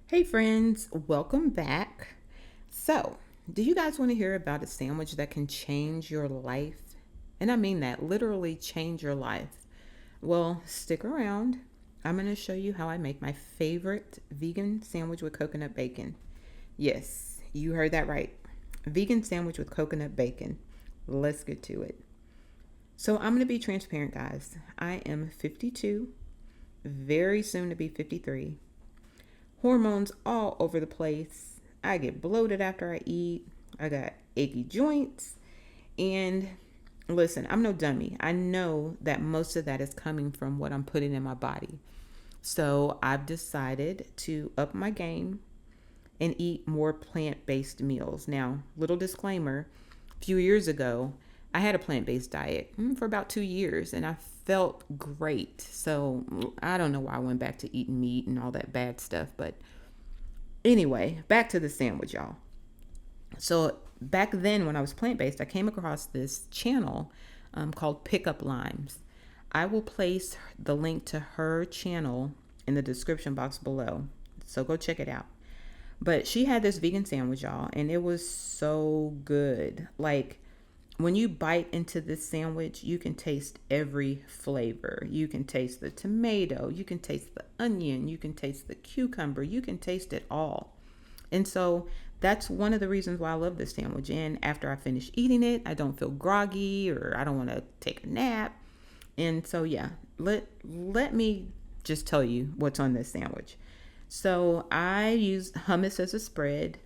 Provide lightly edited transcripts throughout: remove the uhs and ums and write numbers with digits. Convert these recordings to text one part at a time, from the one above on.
Hey friends, welcome back. So, do you guys want to hear about a sandwich that can change your life? And I mean that, literally change your life. Well, stick around. I'm going to show you how I make my favorite vegan sandwich with coconut bacon. Yes, you heard that right. Vegan sandwich with coconut bacon. Let's get to it. So, I'm going to be transparent, guys. I am 52, very soon to be 53. Hormones all over the place. I get bloated after I eat. I got achy joints. And listen, I'm no dummy. I know that most of that is coming from what I'm putting in my body. So I've decided to up my game and eat more plant based meals. Now, little disclaimer, a few years ago, I had a plant based diet for about 2 years and I felt great. So I don't know why I went back to eating meat and all that bad stuff. But anyway, back to the sandwich, y'all. So back then, when I was plant based, I came across this channel called Pickup Limes. I will place the link to her channel in the description box below. So go check it out. But she had this vegan sandwich, y'all, and it was so good. Like, when you bite into this sandwich, you can taste every flavor. You can taste the tomato, you can taste the onion, you can taste the cucumber, you can taste it all. And so that's one of the reasons why I love this sandwich. And after I finish eating it, I don't feel groggy or I don't want to take a nap. And so yeah, let me just tell you what's on this sandwich. So I use hummus as a spread.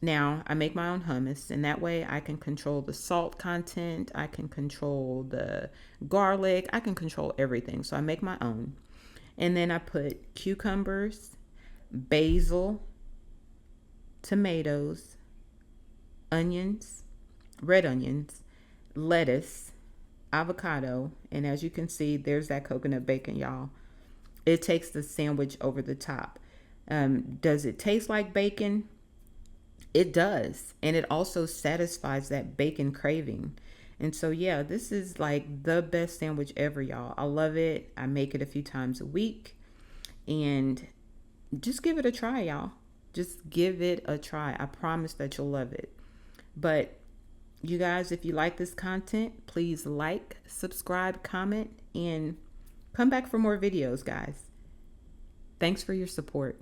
Now I make my own hummus, and that way I can control the salt content, I can control the garlic, I can control everything. So I make my own. And then I put cucumbers, basil, tomatoes, onions, red onions, lettuce, avocado, and as you can see, there's that coconut bacon, y'all. It takes the sandwich over the top. Does it taste like bacon? It does. And it also satisfies that bacon craving. And so, yeah, this is like the best sandwich ever, y'all. I love it. I make it a few times a week. And just give it a try, y'all. Just give it a try. I promise that you'll love it. But you guys, if you like this content, please like, subscribe, comment, and come back for more videos, guys. Thanks for your support.